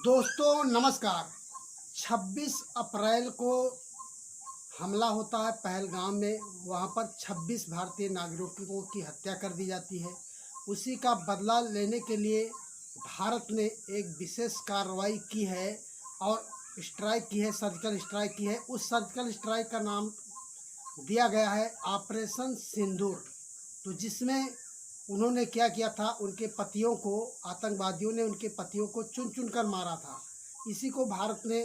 दोस्तों नमस्कार। 26 अप्रैल को हमला होता है पहलगाम में। वहाँ पर 26 भारतीय नागरिकों की हत्या कर दी जाती है। उसी का बदला लेने के लिए भारत ने एक विशेष कार्रवाई की है और स्ट्राइक की है, सर्जिकल स्ट्राइक की है। उस सर्जिकल स्ट्राइक का नाम दिया गया है ऑपरेशन सिंदूर। तो जिसमें उन्होंने क्या किया था, उनके पतियों को, आतंकवादियों ने उनके पतियों को चुन चुन कर मारा था। इसी को भारत ने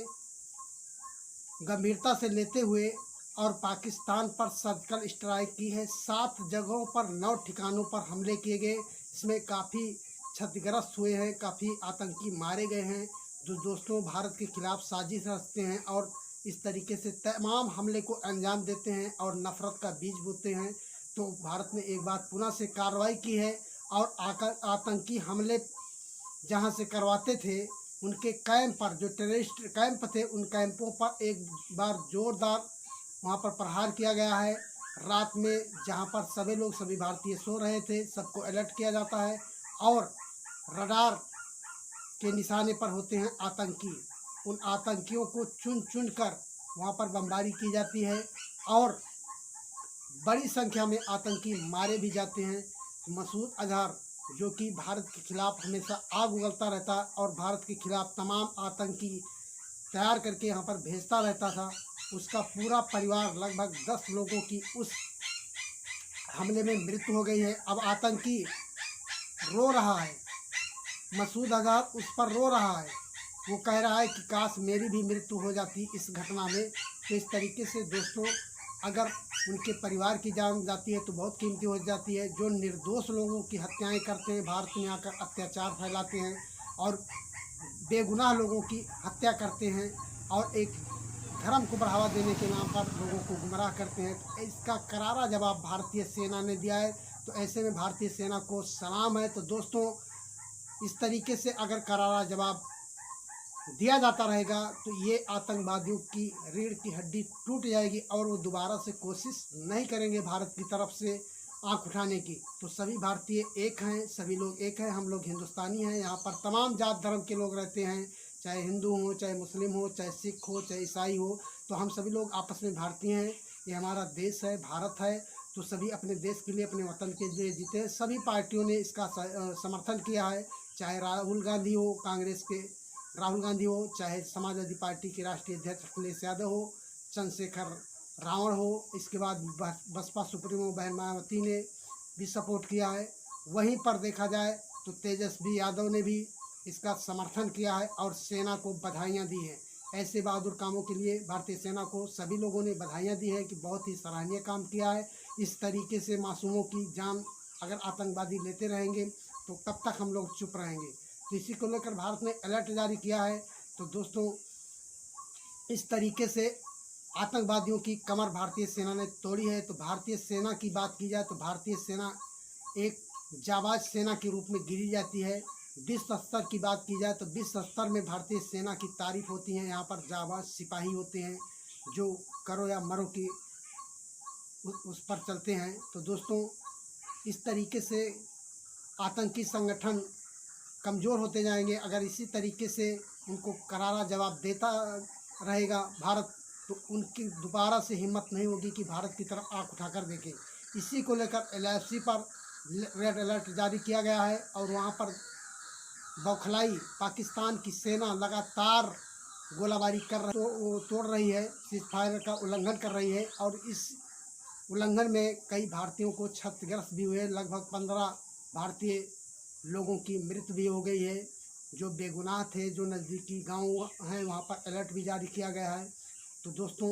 गंभीरता से लेते हुए और पाकिस्तान पर सर्जिकल स्ट्राइक की है। 7 जगहों पर 9 ठिकानों पर हमले किए गए। इसमें काफ़ी क्षतिग्रस्त हुए हैं, काफ़ी आतंकी मारे गए हैं जो दोस्तों भारत के खिलाफ साजिश रचते हैं और इस तरीके से तमाम हमले को अंजाम देते हैं और नफरत का बीज बोते हैं। तो भारत ने एक बार पुनः से कार्रवाई की है और आतंकी हमले जहां से करवाते थे उनके कैंप पर, जो टेररिस्ट कैंप थे, उन कैंपों पर एक बार जोरदार वहां पर प्रहार किया गया है। रात में जहां पर सभी भारतीय सो रहे थे, सबको अलर्ट किया जाता है और रडार के निशाने पर होते हैं आतंकी। उन आतंकियों को चुन चुन कर वहाँ पर बमबारी की जाती है और बड़ी संख्या में आतंकी मारे भी जाते हैं। मसूद अजहर, जो कि भारत के खिलाफ हमेशा आग उगलता रहता और भारत के खिलाफ तमाम आतंकी तैयार करके यहाँ पर भेजता रहता था, उसका पूरा परिवार, लगभग 10 लोगों की उस हमले में मृत्यु हो गई है। अब आतंकी रो रहा है, मसूद अजहर उस पर रो रहा है। वो कह रहा है कि काश मेरी भी मृत्यु हो जाती इस घटना में। तो इस तरीके से दोस्तों, अगर उनके परिवार की जान जाती है तो बहुत कीमती हो जाती है। जो निर्दोष लोगों की हत्याएं करते हैं, भारत में आकर अत्याचार फैलाते हैं और बेगुनाह लोगों की हत्या करते हैं और एक धर्म को बढ़ावा देने के नाम पर लोगों को गुमराह करते हैं, तो इसका करारा जवाब भारतीय सेना ने दिया है। तो ऐसे में भारतीय सेना को सलाम है। तो दोस्तों, इस तरीके से अगर करारा जवाब दिया जाता रहेगा तो ये आतंकवादियों की रीढ़ की हड्डी टूट जाएगी और वो दोबारा से कोशिश नहीं करेंगे भारत की तरफ से आंख उठाने की। तो सभी भारतीय एक हैं, सभी लोग एक हैं, हम लोग हिंदुस्तानी हैं। यहाँ पर तमाम जात धर्म के लोग रहते हैं, चाहे हिंदू हो, चाहे मुस्लिम हो, चाहे सिख हो, चाहे ईसाई हो। तो हम सभी लोग आपस में भारतीय हैं। ये हमारा देश है, भारत है। तो सभी अपने देश के लिए, अपने वतन के लिए जीते हैं। सभी पार्टियों ने इसका समर्थन किया है, चाहे राहुल गांधी हो, कांग्रेस के राहुल गांधी हो, चाहे समाजवादी पार्टी के राष्ट्रीय अध्यक्ष अखिलेश यादव हो, चंद्रशेखर रावण हो, इसके बाद बसपा सुप्रीमो बहन मायावती ने भी सपोर्ट किया है। वहीं पर देखा जाए तो तेजस्वी यादव ने भी इसका समर्थन किया है और सेना को बधाइयाँ दी हैं। ऐसे बहादुर कामों के लिए भारतीय सेना को सभी लोगों ने बधाइयाँ दी है कि बहुत ही सराहनीय काम किया है। इस तरीके से मासूमों की जान अगर आतंकवादी लेते रहेंगे तो कब तक हम लोग चुप रहेंगे। तो इसी को लेकर भारत ने अलर्ट जारी किया है। तो दोस्तों, इस तरीके से आतंकवादियों की कमर भारतीय सेना ने तोड़ी है। तो भारतीय सेना की बात की जाए तो भारतीय सेना एक जाबाज सेना के रूप में गिरी जाती है। विश्व स्तर की बात की जाए तो विश्व स्तर में भारतीय सेना की तारीफ होती है। यहाँ पर जाबाज सिपाही होते हैं जो करो या मरो की उस पर चलते हैं। तो दोस्तों, इस तरीके से आतंकी संगठन कमज़ोर होते जाएंगे। अगर इसी तरीके से उनको करारा जवाब देता रहेगा भारत, तो उनकी दोबारा से हिम्मत नहीं होगी कि भारत की तरफ आंख उठाकर देखें। इसी को लेकर LAC पर रेड अलर्ट जारी किया गया है और वहां पर बौखलाई पाकिस्तान की सेना लगातार गोलाबारी कर रही, तो तोड़ रही है, सीज फायर का उल्लंघन कर रही है और इस उल्लंघन में कई भारतीयों को क्षतिग्रस्त भी हुए। लगभग 15 भारतीय लोगों की मृत्यु भी हो गई है जो बेगुनाह थे। जो नज़दीकी गांव हैं वहां पर अलर्ट भी जारी किया गया है। तो दोस्तों,